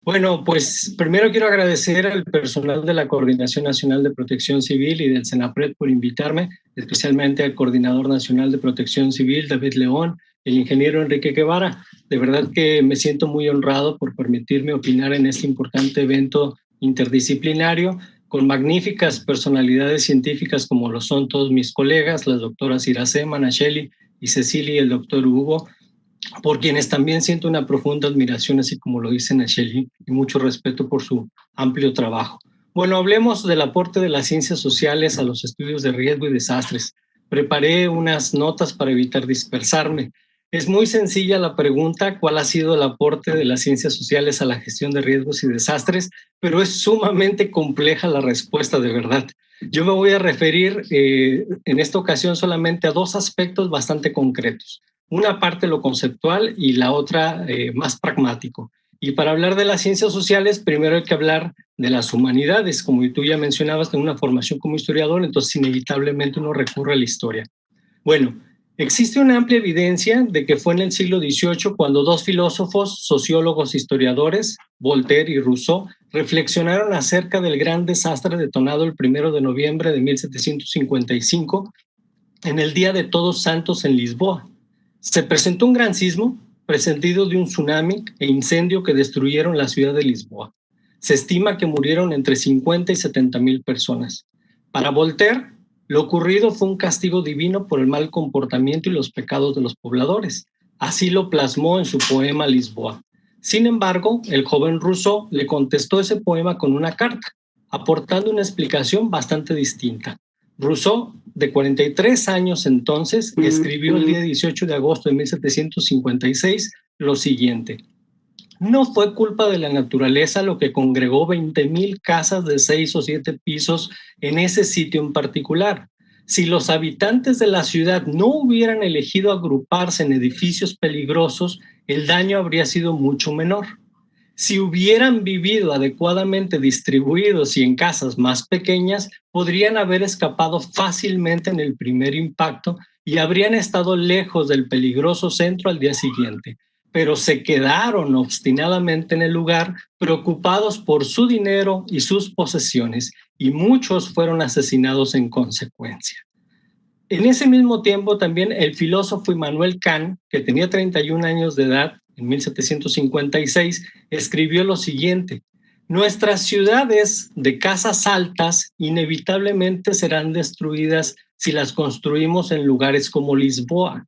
Bueno, pues primero quiero agradecer al personal de la Coordinación Nacional de Protección Civil y del CENAPRED por invitarme, especialmente al Coordinador Nacional de Protección Civil, David León, el ingeniero Enrique Guevara. De verdad que me siento muy honrado por permitirme opinar en este importante evento interdisciplinario con magníficas personalidades científicas como lo son todos mis colegas, las doctoras Iracema, Nacheli y Cecilia y el doctor Hugo, por quienes también siento una profunda admiración, así como lo dice Nacheli, y mucho respeto por su amplio trabajo. Bueno, hablemos del aporte de las ciencias sociales a los estudios de riesgo y desastres. Preparé unas notas para evitar dispersarme. Es muy sencilla la pregunta, ¿cuál ha sido el aporte de las ciencias sociales a la gestión de riesgos y desastres? Pero es sumamente compleja la respuesta, de verdad. Yo me voy a referir en esta ocasión solamente a dos aspectos bastante concretos. Una parte lo conceptual y la otra más pragmático. Y para hablar de las ciencias sociales, primero hay que hablar de las humanidades. Como tú ya mencionabas, tengo una formación como historiador, entonces inevitablemente uno recurre a la historia. Bueno, existe una amplia evidencia de que fue en el siglo XVIII cuando dos filósofos, sociólogos, historiadores, Voltaire y Rousseau, reflexionaron acerca del gran desastre detonado el 1 de noviembre de 1755 en el Día de Todos Santos en Lisboa. Se presentó un gran sismo, precedido de un tsunami e incendio que destruyeron la ciudad de Lisboa. Se estima que murieron entre 50 y 70,000 personas. Para Voltaire, lo ocurrido fue un castigo divino por el mal comportamiento y los pecados de los pobladores. Así lo plasmó en su poema Lisboa. Sin embargo, el joven Rousseau le contestó ese poema con una carta, aportando una explicación bastante distinta. Rousseau, de 43 años entonces, escribió el día 18 de agosto de 1756 lo siguiente: no fue culpa de la naturaleza lo que congregó 20,000 casas de 6 o 7 pisos en ese sitio en particular. Si los habitantes de la ciudad no hubieran elegido agruparse en edificios peligrosos, el daño habría sido mucho menor. Si hubieran vivido adecuadamente distribuidos y en casas más pequeñas, podrían haber escapado fácilmente en el primer impacto y habrían estado lejos del peligroso centro al día siguiente. Pero se quedaron obstinadamente en el lugar, preocupados por su dinero y sus posesiones, y muchos fueron asesinados en consecuencia. En ese mismo tiempo también el filósofo Immanuel Kant, que tenía 31 años de edad, en 1756, escribió lo siguiente: nuestras ciudades de casas altas inevitablemente serán destruidas si las construimos en lugares como Lisboa.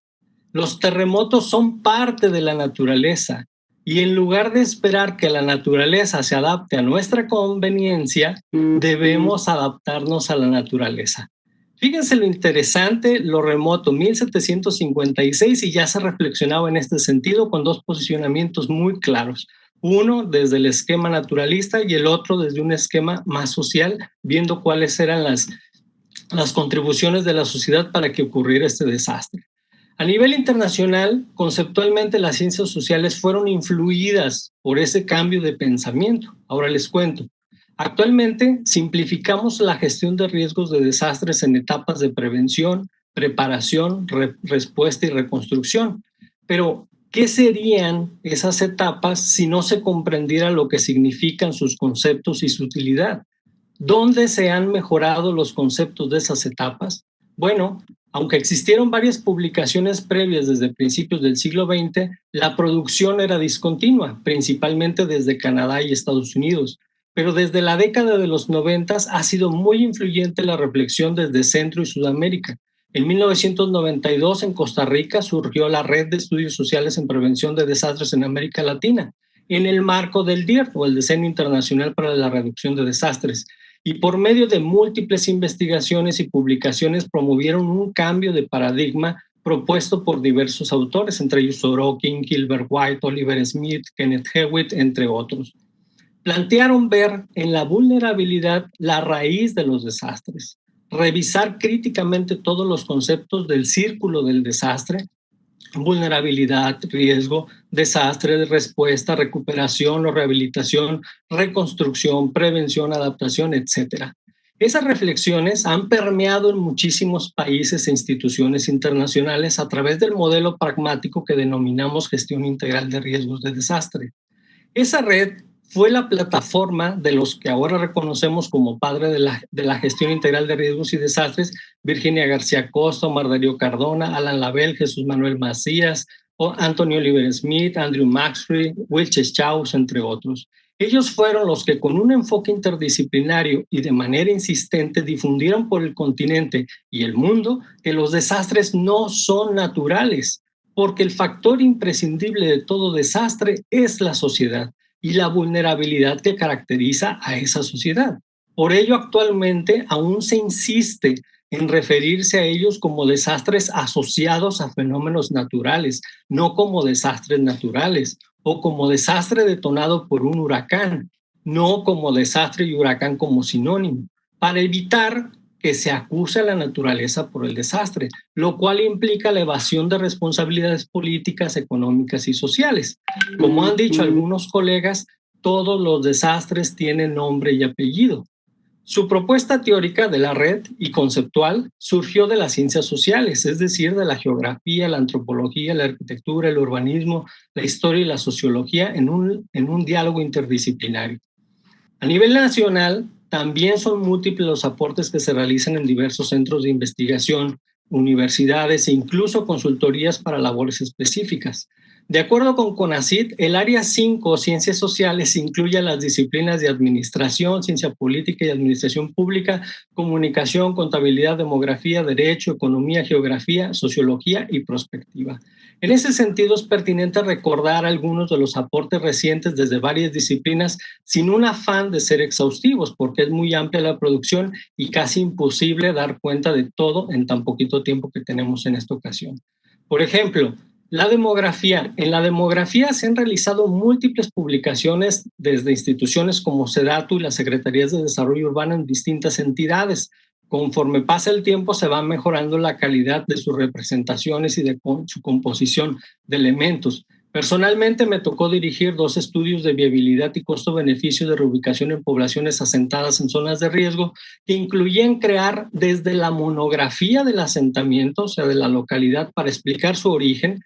Los terremotos son parte de la naturaleza y en lugar de esperar que la naturaleza se adapte a nuestra conveniencia, debemos adaptarnos a la naturaleza. Fíjense lo interesante, lo remoto, 1756, y ya se reflexionaba en este sentido con dos posicionamientos muy claros. Uno desde el esquema naturalista y el otro desde un esquema más social, viendo cuáles eran las contribuciones de la sociedad para que ocurriera este desastre. A nivel internacional, conceptualmente las ciencias sociales fueron influidas por ese cambio de pensamiento. Ahora les cuento. Actualmente simplificamos la gestión de riesgos de desastres en etapas de prevención, preparación, respuesta y reconstrucción. Pero, ¿qué serían esas etapas si no se comprendiera lo que significan sus conceptos y su utilidad? ¿Dónde se han mejorado los conceptos de esas etapas? Bueno, aunque existieron varias publicaciones previas desde principios del siglo XX, la producción era discontinua, principalmente desde Canadá y Estados Unidos. Pero desde la década de los 90 ha sido muy influyente la reflexión desde Centro y Sudamérica. En 1992 en Costa Rica surgió la Red de Estudios Sociales en Prevención de Desastres en América Latina, en el marco del DIR, o el Decenio Internacional para la Reducción de Desastres, y por medio de múltiples investigaciones y publicaciones promovieron un cambio de paradigma propuesto por diversos autores, entre ellos Sorokin, Gilbert White, Oliver Smith, Kenneth Hewitt, entre otros. Plantearon ver en la vulnerabilidad la raíz de los desastres, revisar críticamente todos los conceptos del círculo del desastre: vulnerabilidad, riesgo, desastre, respuesta, recuperación o rehabilitación, reconstrucción, prevención, adaptación, etc. Esas reflexiones han permeado en muchísimos países e instituciones internacionales a través del modelo pragmático que denominamos gestión integral de riesgos de desastre. Esa red fue la plataforma de los que ahora reconocemos como padre de la gestión integral de riesgos y desastres: Virginia García Costa, Omar Darío Cardona, Alan Label, Jesús Manuel Macías, Anthony Oliver Smith, Andrew Maxfrey, Wilches Chaus, entre otros. Ellos fueron los que, con un enfoque interdisciplinario y de manera insistente, difundieron por el continente y el mundo que los desastres no son naturales, porque el factor imprescindible de todo desastre es la sociedad y la vulnerabilidad que caracteriza a esa sociedad. Por ello, actualmente aún se insiste en referirse a ellos como desastres asociados a fenómenos naturales, no como desastres naturales, o como desastre detonado por un huracán, no como desastre y huracán como sinónimo, para evitar que se acuse a la naturaleza por el desastre, lo cual implica la evasión de responsabilidades políticas, económicas y sociales. Como han dicho algunos colegas, todos los desastres tienen nombre y apellido. Su propuesta teórica de la red y conceptual surgió de las ciencias sociales, es decir, de la geografía, la antropología, la arquitectura, el urbanismo, la historia y la sociología en un diálogo interdisciplinario. A nivel nacional, también son múltiples los aportes que se realizan en diversos centros de investigación, universidades e incluso consultorías para labores específicas. De acuerdo con CONACYT, el área 5, Ciencias Sociales, incluye las disciplinas de Administración, Ciencia Política y Administración Pública, Comunicación, Contabilidad, Demografía, Derecho, Economía, Geografía, Sociología y Prospectiva. En ese sentido, es pertinente recordar algunos de los aportes recientes desde varias disciplinas, sin un afán de ser exhaustivos, porque es muy amplia la producción y casi imposible dar cuenta de todo en tan poquito tiempo que tenemos en esta ocasión. Por ejemplo, la demografía. En la demografía se han realizado múltiples publicaciones desde instituciones como SEDATU y las Secretarías de Desarrollo Urbano en distintas entidades. Conforme pasa el tiempo, se va mejorando la calidad de sus representaciones y de su composición de elementos. Personalmente me tocó dirigir 2 estudios de viabilidad y costo-beneficio de reubicación en poblaciones asentadas en zonas de riesgo, que incluían crear desde la monografía del asentamiento, o sea, de la localidad, para explicar su origen,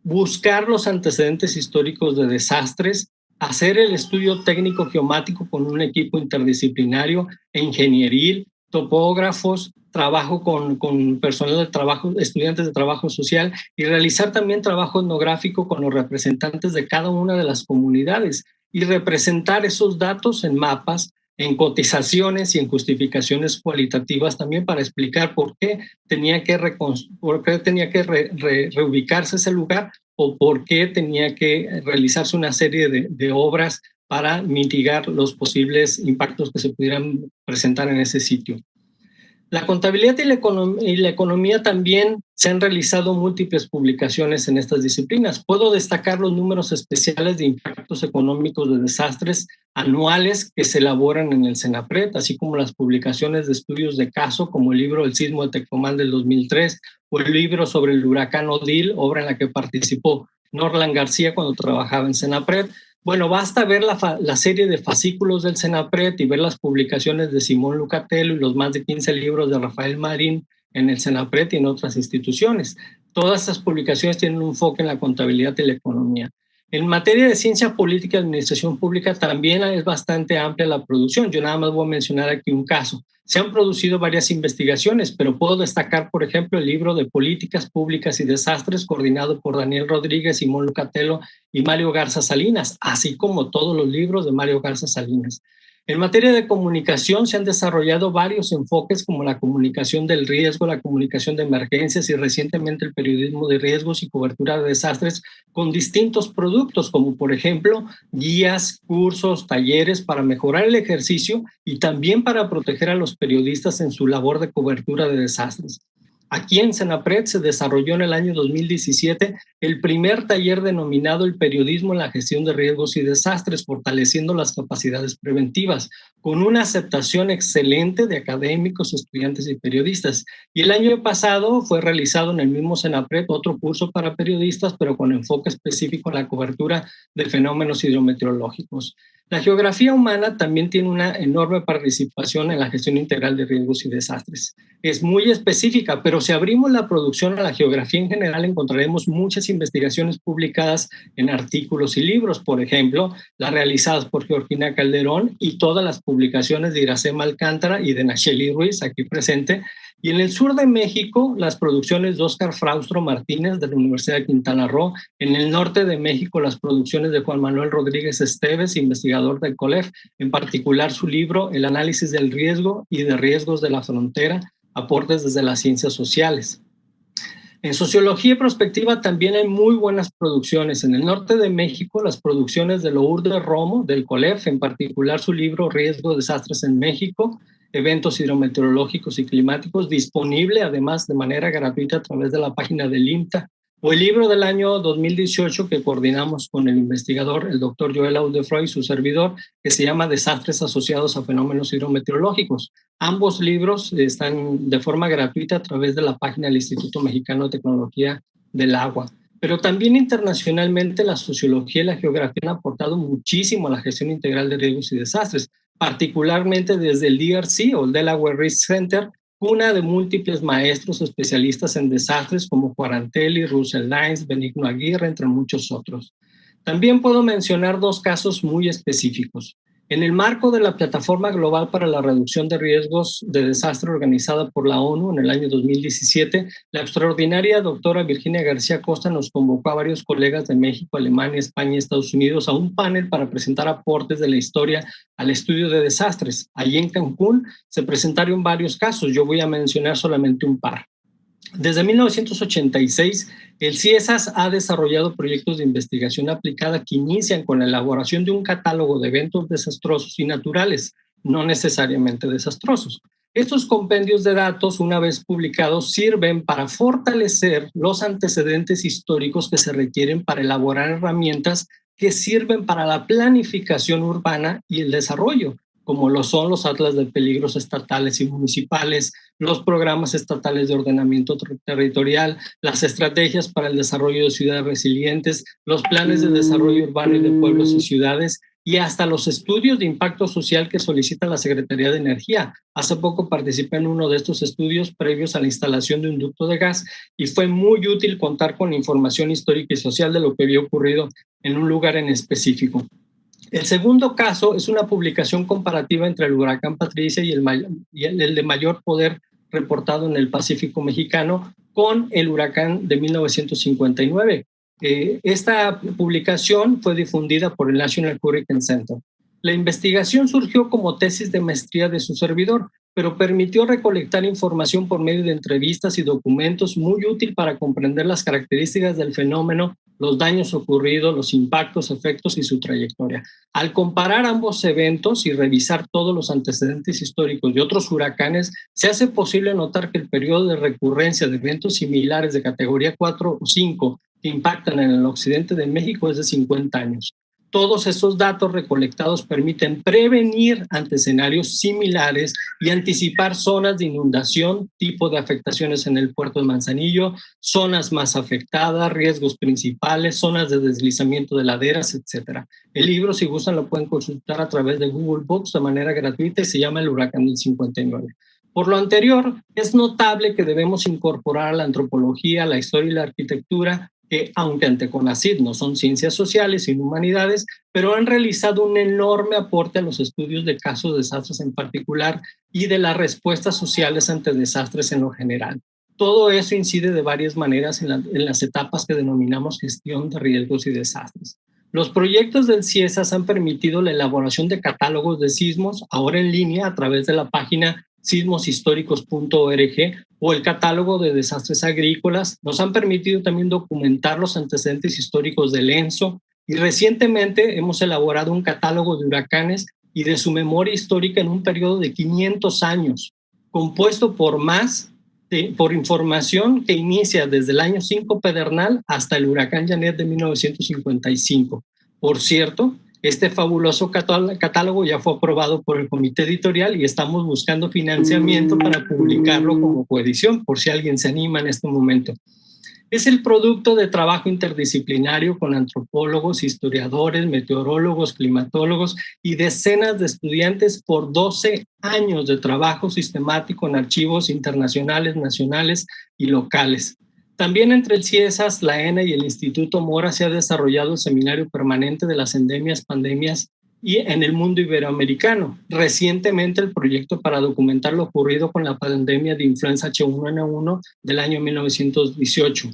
buscar los antecedentes históricos de desastres, hacer el estudio técnico geomático con un equipo interdisciplinario e ingenieril, topógrafos, trabajo con personal de trabajo, estudiantes de trabajo social, y realizar también trabajo etnográfico con los representantes de cada una de las comunidades y representar esos datos en mapas, en cotizaciones y en justificaciones cualitativas también, para explicar por qué tenía que reubicarse ese lugar o por qué tenía que realizarse una serie de obras para mitigar los posibles impactos que se pudieran presentar en ese sitio. La contabilidad y la economía también se han realizado múltiples publicaciones en estas disciplinas. Puedo destacar los números especiales de impactos económicos de desastres anuales que se elaboran en el CENAPRED, así como las publicaciones de estudios de caso, como el libro El Sismo de Tecomán del 2003 o el libro sobre el huracán Odile, obra en la que participó Norland García cuando trabajaba en CENAPRED. Bueno, basta ver la serie de fascículos del CENAPRED y ver las publicaciones de Simón Lucatello y los más de 15 libros de Rafael Marín en el CENAPRED y en otras instituciones. Todas estas publicaciones tienen un enfoque en la contabilidad y la economía. En materia de ciencia política y administración pública también es bastante amplia la producción. Yo nada más voy a mencionar aquí un caso. Se han producido varias investigaciones, pero puedo destacar, por ejemplo, el libro de Políticas Públicas y Desastres, coordinado por Daniel Rodríguez, Simón Lucatello y Mario Garza Salinas, así como todos los libros de Mario Garza Salinas. En materia de comunicación se han desarrollado varios enfoques, como la comunicación del riesgo, la comunicación de emergencias y recientemente el periodismo de riesgos y cobertura de desastres, con distintos productos, como por ejemplo guías, cursos, talleres para mejorar el ejercicio y también para proteger a los periodistas en su labor de cobertura de desastres. Aquí en CENAPRED se desarrolló en el año 2017 el primer taller denominado El periodismo en la gestión de riesgos y desastres, fortaleciendo las capacidades preventivas, con una aceptación excelente de académicos, estudiantes y periodistas. Y el año pasado fue realizado en el mismo CENAPRED otro curso para periodistas, pero con enfoque específico en la cobertura de fenómenos hidrometeorológicos. La geografía humana también tiene una enorme participación en la gestión integral de riesgos y desastres. Es muy específica, pero si abrimos la producción a la geografía en general, encontraremos muchas investigaciones publicadas en artículos y libros, por ejemplo, las realizadas por Georgina Calderón y todas las publicaciones de Iracema Alcántara y de Nacheli Ruiz, aquí presente. Y en el sur de México, las producciones de Óscar Fraustro Martínez de la Universidad de Quintana Roo. En el norte de México, las producciones de Juan Manuel Rodríguez Esteves, investigador del COLEF, en particular su libro El análisis del riesgo y de riesgos de la frontera, aportes desde las ciencias sociales. En sociología y prospectiva también hay muy buenas producciones. En el norte de México, las producciones de Lourdes Romo, del COLEF, en particular su libro Riesgo de desastres en México, eventos hidrometeorológicos y climáticos, disponible además de manera gratuita a través de la página del INTA, o el libro del año 2018 que coordinamos con el investigador, el doctor Joel Audefroy y su servidor, que se llama Desastres asociados a fenómenos hidrometeorológicos. Ambos libros están de forma gratuita a través de la página del Instituto Mexicano de Tecnología del Agua. Pero también internacionalmente la sociología y la geografía han aportado muchísimo a la gestión integral de riesgos y desastres, particularmente desde el DRC o el Delaware Risk Center, cuna de múltiples maestros especialistas en desastres como Quarantelli, Russell Lines, Benigno Aguirre, entre muchos otros. También puedo mencionar dos casos muy específicos. En el marco de la Plataforma Global para la Reducción de Riesgos de Desastre organizada por la ONU en el año 2017, la extraordinaria doctora Virginia García Costa nos convocó a varios colegas de México, Alemania, España y Estados Unidos a un panel para presentar aportes de la historia al estudio de desastres. Allí en Cancún se presentaron varios casos, yo voy a mencionar solamente un par. Desde 1986, el CIESAS ha desarrollado proyectos de investigación aplicada que inician con la elaboración de un catálogo de eventos desastrosos y naturales, no necesariamente desastrosos. Estos compendios de datos, una vez publicados, sirven para fortalecer los antecedentes históricos que se requieren para elaborar herramientas que sirven para la planificación urbana y el desarrollo, como lo son los atlas de peligros estatales y municipales, los programas estatales de ordenamiento territorial, las estrategias para el desarrollo de ciudades resilientes, los planes de desarrollo urbano y de pueblos y ciudades, y hasta los estudios de impacto social que solicita la Secretaría de Energía. Hace poco participé en uno de estos estudios previos a la instalación de un ducto de gas y fue muy útil contar con información histórica y social de lo que había ocurrido en un lugar en específico. El segundo caso es una publicación comparativa entre el huracán Patricia y el de mayor poder reportado en el Pacífico mexicano con el huracán de 1959. Esta publicación fue difundida por el National Hurricane Center. La investigación surgió como tesis de maestría de su servidor, pero permitió recolectar información por medio de entrevistas y documentos muy útil para comprender las características del fenómeno, los daños ocurridos, los impactos, efectos y su trayectoria. Al comparar ambos eventos y revisar todos los antecedentes históricos de otros huracanes, se hace posible notar que el periodo de recurrencia de eventos similares de categoría 4 o 5 que impactan en el occidente de México es de 50 años. Todos esos datos recolectados permiten prevenir ante escenarios similares y anticipar zonas de inundación, tipo de afectaciones en el puerto de Manzanillo, zonas más afectadas, riesgos principales, zonas de deslizamiento de laderas, etc. El libro, si gustan, lo pueden consultar a través de Google Books de manera gratuita y se llama El Huracán del 59. Por lo anterior, es notable que debemos incorporar a la antropología, la historia y la arquitectura, que aunque ante CONACYT no son ciencias sociales sino humanidades, pero han realizado un enorme aporte a los estudios de casos de desastres en particular y de las respuestas sociales ante desastres en lo general. Todo eso incide de varias maneras en las etapas que denominamos gestión de riesgos y desastres. Los proyectos del CIESAS han permitido la elaboración de catálogos de sismos, ahora en línea a través de la página sismoshistóricos.org o el catálogo de desastres agrícolas. Nos han permitido también documentar los antecedentes históricos del ENSO y recientemente hemos elaborado un catálogo de huracanes y de su memoria histórica en un periodo de 500 años, compuesto por información que inicia desde el año 5 Pedernal hasta el huracán Janet de 1955. Por cierto, este fabuloso catálogo ya fue aprobado por el comité editorial y estamos buscando financiamiento para publicarlo como coedición, por si alguien se anima en este momento. Es el producto de trabajo interdisciplinario con antropólogos, historiadores, meteorólogos, climatólogos y decenas de estudiantes por 12 años de trabajo sistemático en archivos internacionales, nacionales y locales. También entre el CIESAS, la ENA y el Instituto Mora se ha desarrollado el seminario permanente de las endemias, pandemias y en el mundo iberoamericano. Recientemente el proyecto para documentar lo ocurrido con la pandemia de influenza H1N1 del año 1918.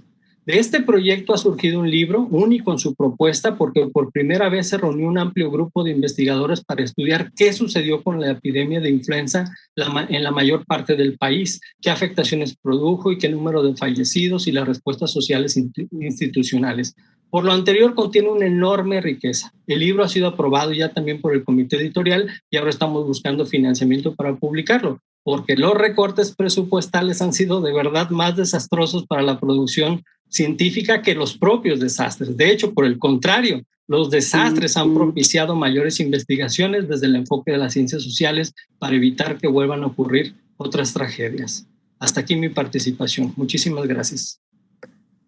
De este proyecto ha surgido un libro único en su propuesta porque por primera vez se reunió un amplio grupo de investigadores para estudiar qué sucedió con la epidemia de influenza en la mayor parte del país, qué afectaciones produjo y qué número de fallecidos y las respuestas sociales institucionales. Por lo anterior, contiene una enorme riqueza. El libro ha sido aprobado ya también por el comité editorial y ahora estamos buscando financiamiento para publicarlo, porque los recortes presupuestales han sido de verdad más desastrosos para la producción científica que los propios desastres. De hecho, por el contrario, los desastres han propiciado mayores investigaciones desde el enfoque de las ciencias sociales para evitar que vuelvan a ocurrir otras tragedias. Hasta aquí mi participación. Muchísimas gracias.